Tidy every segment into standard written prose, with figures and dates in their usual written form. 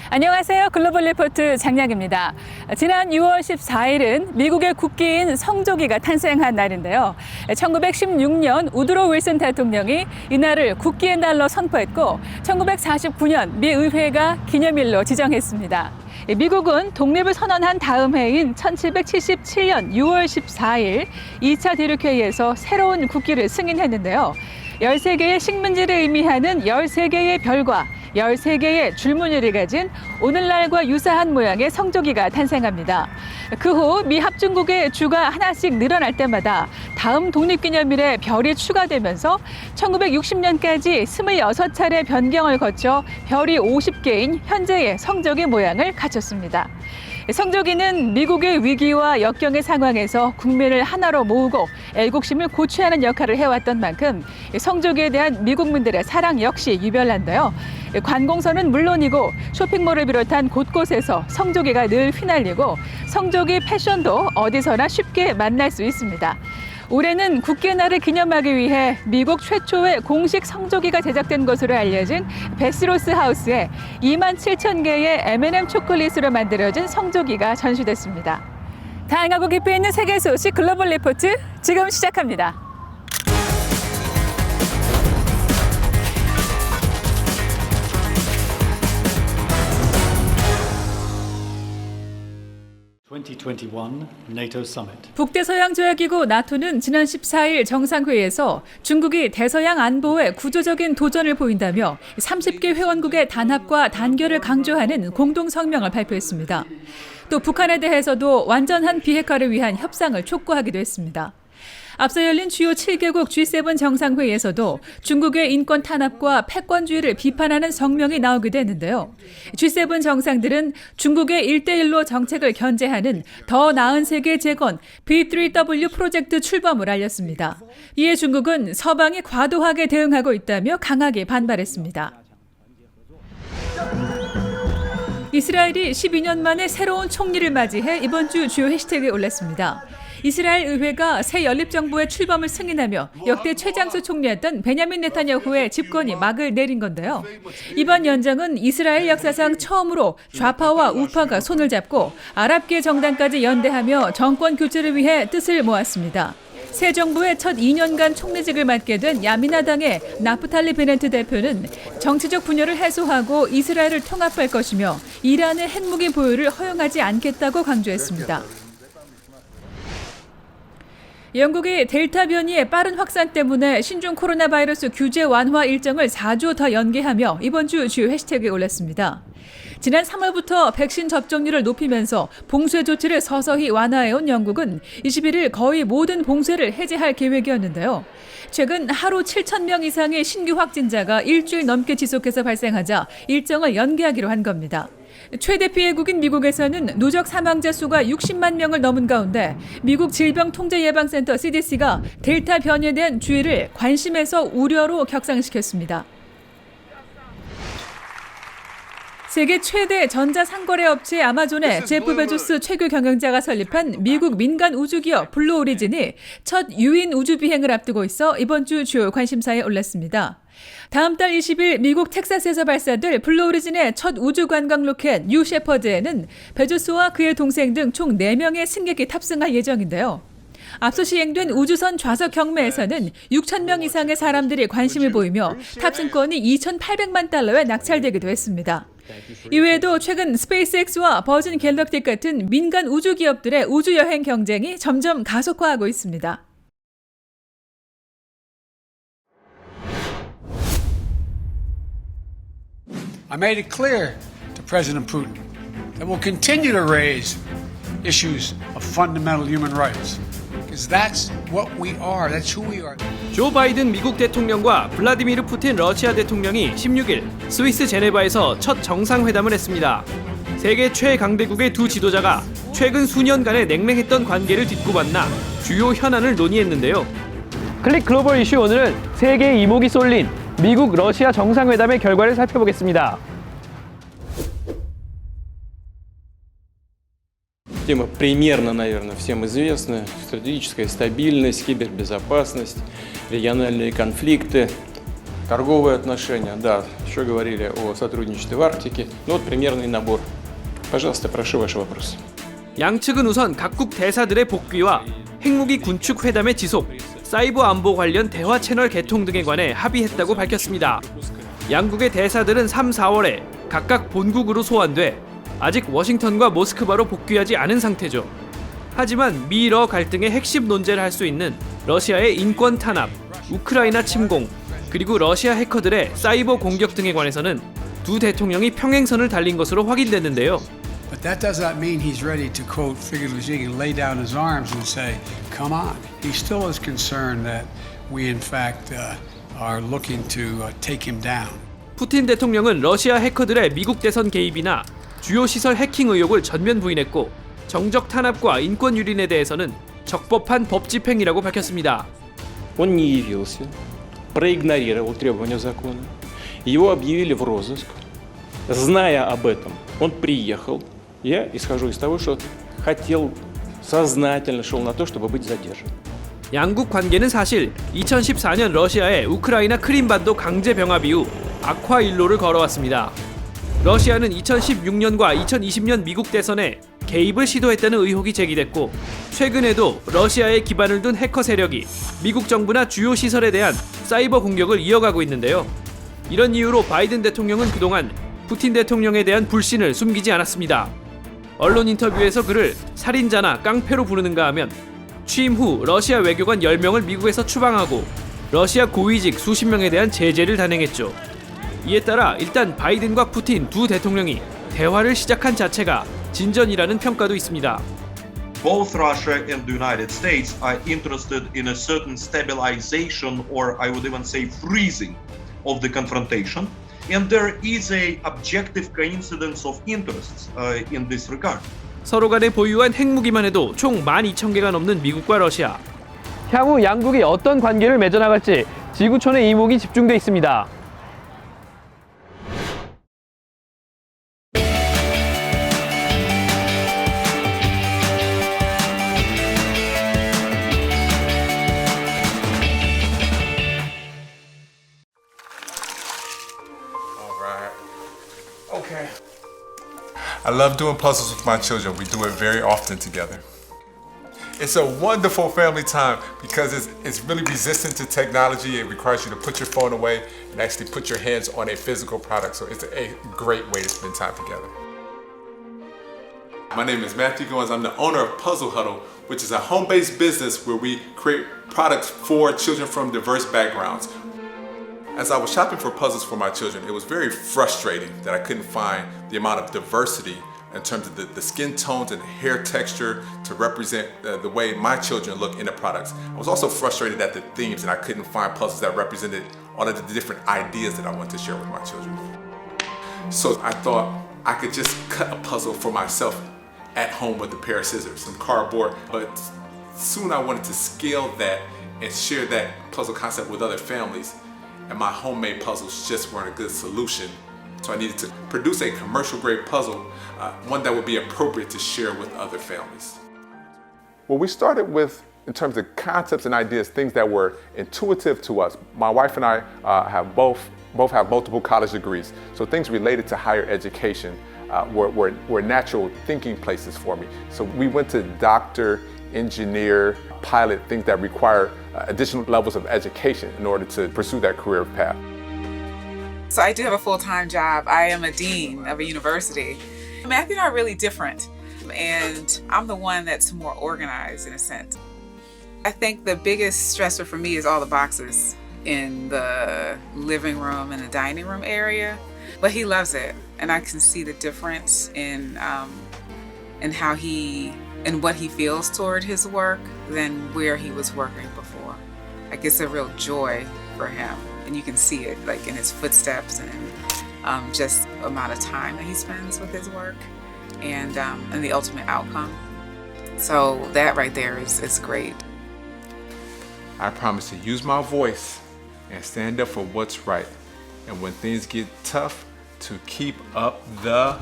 안녕하세요. 글로벌 리포트 장량입니다. 지난 6월 14일은 미국의 국기인 성조기가 탄생한 날인데요. 1916년 우드로 윌슨 대통령이 이날을 국기의 날로 선포했고 1949년 미 의회가 기념일로 지정했습니다. 미국은 독립을 선언한 다음 해인 1777년 6월 14일 2차 대륙회의에서 새로운 국기를 승인했는데요. 13개의 식민지를 의미하는 13개의 별과 13개의 줄무늬를 가진 오늘날과 유사한 모양의 성조기가 탄생합니다. 그 후 미 합중국의 주가 하나씩 늘어날 때마다 다음 독립기념일에 별이 추가되면서 1960년까지 26차례 변경을 거쳐 별이 50개인 현재의 성조기 모양을 갖췄습니다. 성조기는 미국의 위기와 역경의 상황에서 국민을 하나로 모으고 애국심을 고취하는 역할을 해왔던 만큼 성조기에 대한 미국민들의 사랑 역시 유별난데요. 관공서는 물론이고 쇼핑몰을 비롯한 곳곳에서 성조기가 늘 휘날리고 성조기 패션도 어디서나 쉽게 만날 수 있습니다. 올해는 국기날을 기념하기 위해 미국 최초의 공식 성조기가 제작된 것으로 알려진 베스로스 하우스에 27,000개의 M&M 초콜릿으로 만들어진 성조기가 전시됐습니다. 다양하고 깊이 있는 세계 소식 글로벌 리포트 지금 시작합니다. NATO Summit. 북대서양조약기구 나토는 지난 14일 정상회의에서 중국이 대서양 안보에 구조적인 도전을 보인다며 30개 회원국의 단합과 단결을 강조하는 공동성명을 발표했습니다. 또 북한에 대해서도 완전한 비핵화를 위한 협상을 촉구하기도 했습니다. 앞서 열린 주요 7개국 G7 정상회의에서도 중국의 인권 탄압과 패권주의를 비판하는 성명이 나오기도 했는데요. G7 정상들은 중국의 1대1로 정책을 견제하는 더 나은 세계 재건 B3W 프로젝트 출범을 알렸습니다. 이에 중국은 서방이 과도하게 대응하고 있다며 강하게 반발했습니다. 이스라엘이 12년 만에 새로운 총리를 맞이해 이번 주 주요 해시태그에 올랐습니다. 이스라엘 의회가 새 연립정부의 출범을 승인하며 역대 최장수 총리였던 베냐민 네타냐후의 집권이 막을 내린 건데요. 이번 연정은 이스라엘 역사상 처음으로 좌파와 우파가 손을 잡고 아랍계 정당까지 연대하며 정권 교체를 위해 뜻을 모았습니다. 새 정부의 첫 2년간 총리직을 맡게 된 야미나당의 나프탈리 베네트 대표는 정치적 분열을 해소하고 이스라엘을 통합할 것이며 이란의 핵무기 보유를 허용하지 않겠다고 강조했습니다. 영국이 델타 변이의 빠른 확산 때문에 신종 코로나 바이러스 규제 완화 일정을 4주 더 연기하며 이번 주 주요 해시태그에 올랐습니다. 지난 3월부터 백신 접종률을 높이면서 봉쇄 조치를 서서히 완화해온 영국은 21일 거의 모든 봉쇄를 해제할 계획이었는데요. 최근 하루 7,000명 이상의 신규 확진자가 일주일 넘게 지속해서 발생하자 일정을 연기하기로 한 겁니다. 최대 피해국인 미국에서는 누적 사망자 수가 60만 명을 넘은 가운데 미국 질병통제예방센터 CDC가 델타 변이에 대한 주의를 관심에서 우려로 격상시켰습니다. 세계 최대 전자상거래 업체 아마존의 제프 베조스 최고 경영자가 설립한 미국 민간 우주기업 블루 오리진이 첫 유인 우주 비행을 앞두고 있어 이번 주 주요 관심사에 올랐습니다. 다음 달 20일 미국 텍사스에서 발사될 블루 오리진의 첫 우주 관광 로켓 뉴 셰퍼드에는 베조스와 그의 동생 등 총 4명의 승객이 탑승할 예정인데요. 앞서 시행된 우주선 좌석 경매에서는 6,000명 이상의 사람들이 관심을 보이며 탑승권이 2,800만 달러에 낙찰되기도 했습니다. 이외에도 최근 스페이스X와 버진 갤럭틱 같은 민간 우주 기업들의 우주 여행 경쟁이 점점 가속화하고 있습니다. I made it clear to President Putin that we'll continue to raise issues of fundamental human rights. Because that's what we are. That's who we are. 조 바이든 미국 대통령과 블라디미르 푸틴 러시아 대통령이 16일 스위스 제네바에서 첫 정상회담을 했습니다. 세계 최강대국의 두 지도자가 최근 수년간의 냉랭했던 관계를 딛고 만나 주요 현안을 논의했는데요. 클릭 글로벌 이슈 오늘은 세계의 이목이 쏠린 미국 러시아 정상회담의 결과를 살펴보겠습니다. Тема примерно, наверное, всем известна. Стратегическая стабильность, кибербезопасность, региональные конфликты. Торговые отношения, да, еще говорили о сотрудничестве в Арктике. Ну вот примерный набор. Пожалуйста, прошу ваши вопросы. 양측은 우선 각국 대사들의 복귀와 핵무기 군축 회담의 지속, 사이버 안보 관련 대화 채널 개통 등에 관해 합의했다고 밝혔습니다. 양국의 대사들은 3, 4월에 각각 본국으로 소환돼 아직 워싱턴과 모스크바로 복귀하지 않은 상태죠. 하지만 미러 갈등의 핵심 논제를 할 수 있는 러시아의 인권 탄압, 우크라이나 침공, 그리고 러시아 해커들의 사이버 공격 등에 관해서는 두 대통령이 평행선을 달린 것으로 확인됐는데요. But that does not mean he's ready to, quote, figuratively speaking, lay down his arms and say, come on. He still is concerned that we, in fact, are looking to take him down. 푸틴 대통령은 러시아 해커들의 미국 대선 개입이나 주요 시설 해킹 의혹을 전면 부인했고 정적 탄압과 인권 유린에 대해서는 적법한 법 집행이라고 밝혔습니다. Он не явился, проигнорировал требования закона. Его объявили в розыск. Зная об этом, он приехал. Я исхожу из того, что хотел, сознательно шел на то, чтобы быть задержан. 양국 관계는 사실 2014년 러시아의 우크라이나 크림반도 강제 병합 이후 악화 일로를 걸어왔습니다. 러시아는 2016년과 2020년 미국 대선에 개입을 시도했다는 의혹이 제기됐고 최근에도 러시아에 기반을 둔 해커 세력이 미국 정부나 주요 시설에 대한 사이버 공격을 이어가고 있는데요. 이런 이유로 바이든 대통령은 그동안 푸틴 대통령에 대한 불신을 숨기지 않았습니다. 언론 인터뷰에서 그를 살인자나 깡패로 부르는가 하면 취임 후 러시아 외교관 10명을 미국에서 추방하고 러시아 고위직 수십 명에 대한 제재를 단행했죠. 이에 따라 일단 바이든과 푸틴 두 대통령이 대화를 시작한 자체가 진전이라는 평가도 있습니다. Both Russia and the United States are interested in a certain stabilization, or I would even say freezing, of the confrontation. And there is a objective coincidence of interests in this regard. 서로 간에 보유한 핵무기만 해도 총 12,000개가 넘는 미국과 러시아. 향후 양국이 어떤 관계를 맺어나갈지 지구촌의 이목이 집중돼 있습니다. Okay. I love doing puzzles with my children. We do it very often together. It's a wonderful family time because it's really resistant to technology. It requires you to put your phone away and actually put your hands on a physical product. So it's a great way to spend time together. My name is Matthew Goins. I'm the owner of Puzzle Huddle, which is a home-based business where we create products for children from diverse backgrounds. As I was shopping for puzzles for my children, it was very frustrating that I couldn't find the amount of diversity in terms of the skin tones and hair texture to represent the way my children look in the products. I was also frustrated at the themes and I couldn't find puzzles that represented all of the different ideas that I want to share with my children. So I thought I could just cut a puzzle for myself at home with a pair of scissors, some cardboard, but soon I wanted to scale that and share that puzzle concept with other families. And my homemade puzzles just weren't a good solution. So I needed to produce a commercial grade puzzle, one that would be appropriate to share with other families. Well, we started with, in terms of concepts and ideas, things that were intuitive to us. My wife and I have both have multiple college degrees, so things related to higher education were natural thinking places for me. So we went to doctor, engineer, pilot, things that require additional levels of education in order to pursue that career path. So I do have a full-time job. I am a dean of a university. Matthew and I are really different, and I'm the one that's more organized in a sense. I think the biggest stressor for me is all the boxes in the living room and the dining room area, but he loves it, and I can see the difference in how he and what he feels toward his work than where he was working before. Like, it's a real joy for him, and you can see it like in his footsteps and just the amount of time that he spends with his work and the ultimate outcome. So that right there is great. I promise to use my voice and stand up for what's right. And when things get tough, to keep up the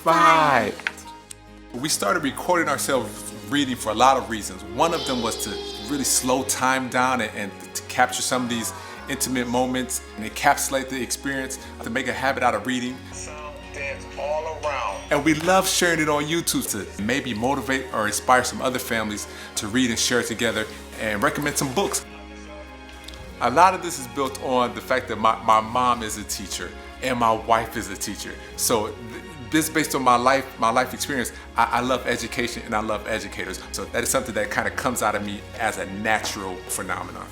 fight. We started recording ourselves reading for a lot of reasons. One of them was to really slow time down and to capture some of these intimate moments and encapsulate the experience to make a habit out of reading. Dance all around. And we love sharing it on YouTube to maybe motivate or inspire some other families to read and share together and recommend some books. A lot of this is built on the fact that my mom is a teacher and my wife is a teacher. So this based on my life experience. I love education and I love educators. So that is something that kind of comes out of me as a natural phenomenon.